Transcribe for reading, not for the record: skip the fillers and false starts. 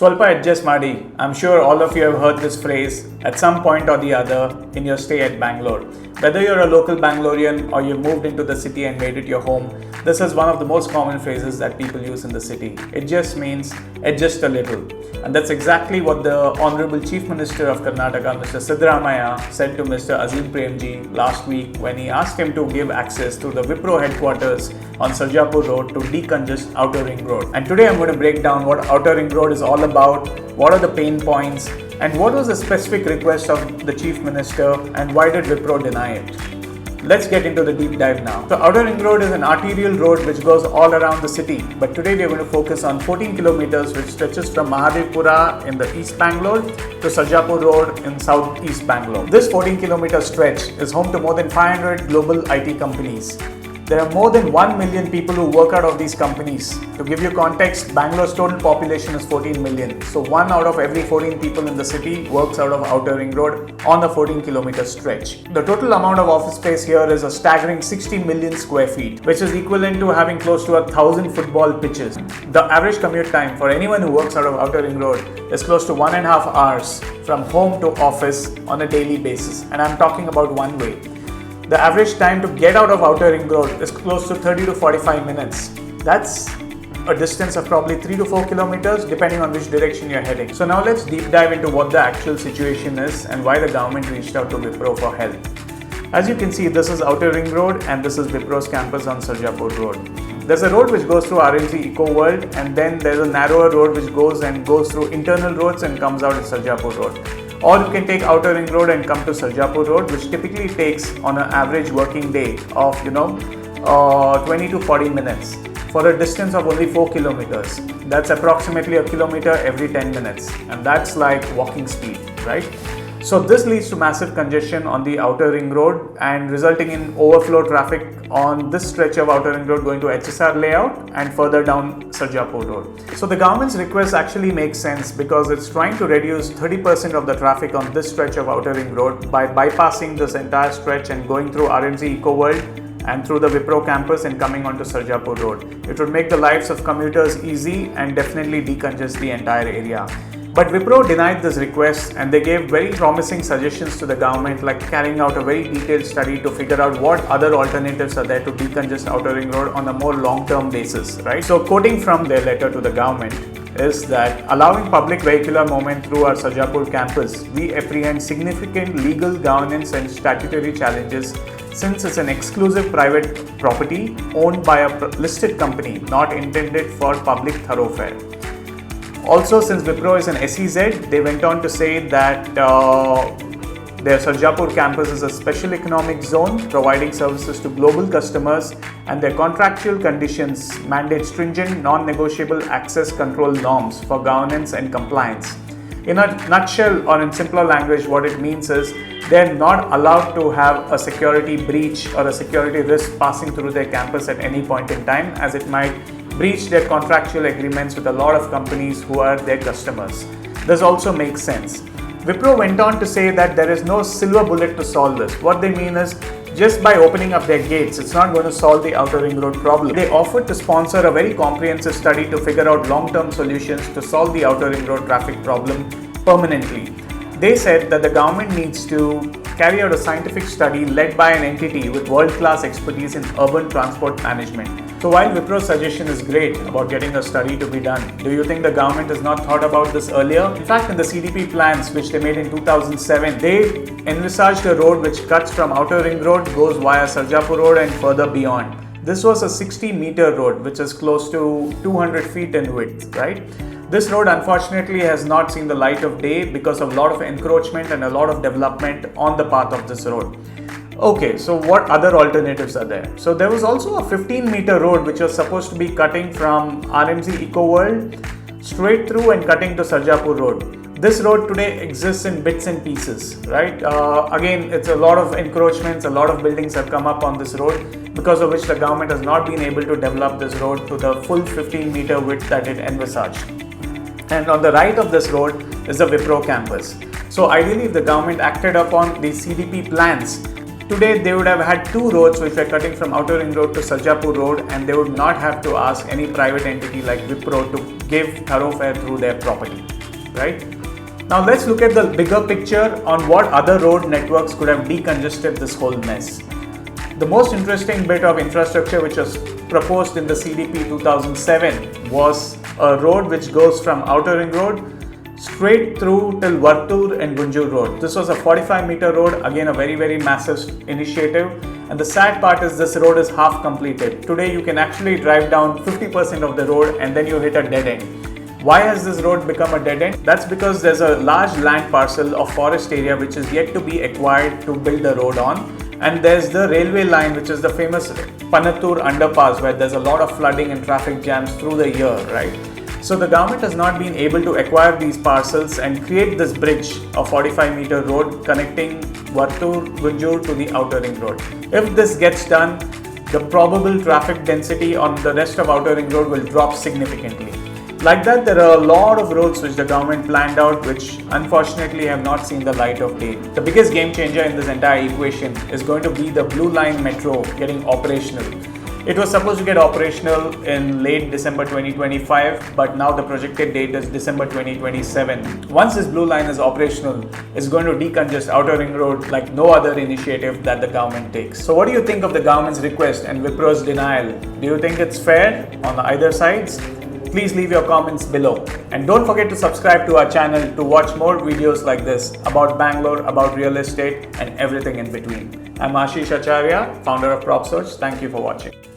Swalpa Adjust Maadi. I'm sure all of you have heard this phrase at some point or the other in your stay at Bangalore. Whether you're a local Bengalurean or you've moved into the city and made it your home, this is one of the most common phrases that people use in the city. It just means adjust a little. And that's exactly what the Honorable Chief Minister of Karnataka, Mr. Siddaramaiah, said to Mr. Azim Premji last week when he asked him to give access to the Wipro headquarters on Sarjapur Road to decongest Outer Ring Road. And today I'm going to break down what Outer Ring Road is all about, what are the pain points, and what was the specific request of the Chief Minister and why did Wipro deny it. Let's get into the deep dive now. So Outer Ring Road is an arterial road which goes all around the city, but today we are going to focus on 14 kilometers which stretches from Mahadevpura in the East Bangalore to Sarjapur Road in Southeast Bangalore. This 14-kilometer stretch is home to more than 500 global IT companies. There are more than 1 million people who work out of these companies. To give you context, Bangalore's total population is 14 million. So 1 out of every 14 people in the city works out of Outer Ring Road on the 14-kilometer stretch. The total amount of office space here is a staggering 60 million square feet, which is equivalent to having close to 1,000 football pitches. The average commute time for anyone who works out of Outer Ring Road is close to 1.5 hours from home to office on a daily basis. And I'm talking about one way. The average time to get out of Outer Ring Road is close to 30 to 45 minutes. That's a distance of probably 3 to 4 kilometers depending on which direction you're heading. So now let's deep dive into what the actual situation is and why the government reached out to Wipro for help. As you can see, this is Outer Ring Road and this is Wipro's campus on Sarjapur Road. There's a road which goes through RMC Eco World, and then there's a narrower road which goes through internal roads and comes out at Sarjapur Road. Or you can take Outer Ring Road and come to Sarjapur Road, which typically takes on an average working day of 20 to 40 minutes for a distance of only 4 kilometers. That's approximately a kilometer every 10 minutes, and that's like walking speed, right? So this leads to massive congestion on the Outer Ring Road and resulting in overflow traffic on this stretch of Outer Ring Road going to HSR layout and further down Sarjapur Road. So the government's request actually makes sense because it's trying to reduce 30% of the traffic on this stretch of Outer Ring Road by bypassing this entire stretch and going through RMC Eco World and through the Wipro campus and coming onto Sarjapur Road. It would make the lives of commuters easy and definitely decongest the entire area. But Wipro denied this request and they gave very promising suggestions to the government, like carrying out a very detailed study to figure out what other alternatives are there to decongest Outer Ring Road on a more long-term basis, right? So quoting from their letter to the government is that allowing public vehicular movement through our Sarjapur campus, we apprehend significant legal, governance and statutory challenges since it's an exclusive private property owned by a listed company not intended for public thoroughfare. Also, since Wipro is an SEZ, they went on to say that their Sarjapur campus is a special economic zone providing services to global customers, and their contractual conditions mandate stringent non-negotiable access control norms for governance and compliance. In a nutshell, or in simpler language, what it means is they're not allowed to have a security breach or a security risk passing through their campus at any point in time, as it might breach their contractual agreements with a lot of companies who are their customers. This also makes sense. Wipro went on to say that there is no silver bullet to solve this. What they mean is, just by opening up their gates, it's not going to solve the Outer Ring Road problem. They offered to sponsor a very comprehensive study to figure out long-term solutions to solve the Outer Ring Road traffic problem permanently. They said that the government needs to carry out a scientific study led by an entity with world-class expertise in urban transport management. So while Wipro's suggestion is great about getting a study to be done, do you think the government has not thought about this earlier? In fact, in the CDP plans which they made in 2007, they envisaged a road which cuts from Outer Ring Road, goes via Sarjapur Road and further beyond. This was a 60-meter road which is close to 200 feet in width, right? This road unfortunately has not seen the light of day because of a lot of encroachment and a lot of development on the path of this road. Okay, so what other alternatives are there? So there was also a 15-meter road which was supposed to be cutting from RMC Eco World straight through and cutting to Sarjapur Road. This road today exists in bits and pieces, right? Again, it's a lot of encroachments, a lot of buildings have come up on this road, because of which the government has not been able to develop this road to the full 15-meter width that it envisaged. And on the right of this road is the Wipro campus. So ideally, if the government acted upon these CDP plans, today they would have had two roads which were cutting from Outer Ring Road to Sarjapur Road, and they would not have to ask any private entity like Wipro to give thoroughfare through their property, right? Now let's look at the bigger picture on what other road networks could have decongested this whole mess. The most interesting bit of infrastructure which was proposed in the CDP 2007 was a road which goes from Outer Ring Road straight through till Panathur and Gunjur Road. This was a 45-meter road, again a very massive initiative. And the sad part is this road is half completed. Today you can actually drive down 50% of the road and then you hit a dead end. Why has this road become a dead end? That's because there's a large land parcel of forest area which is yet to be acquired to build the road on. And there's the railway line, which is the famous Panathur underpass, where there's a lot of flooding and traffic jams through the year, right? So the government has not been able to acquire these parcels and create this bridge of 45-meter road connecting Panathur, Gunjur to the Outer Ring Road. If this gets done, the probable traffic density on the rest of Outer Ring Road will drop significantly. Like that, there are a lot of roads which the government planned out which unfortunately have not seen the light of day. The biggest game changer in this entire equation is going to be the Blue Line Metro getting operational. It was supposed to get operational in late December 2025, but now the projected date is December 2027. Once this Blue Line is operational, it's going to decongest Outer Ring Road like no other initiative that the government takes. So what do you think of the government's request and Wipro's denial? Do you think it's fair on either sides? Please leave your comments below. And don't forget to subscribe to our channel to watch more videos like this about Bangalore, about real estate and everything in between. I'm Ashish Acharya, founder of PropSearch. Thank you for watching.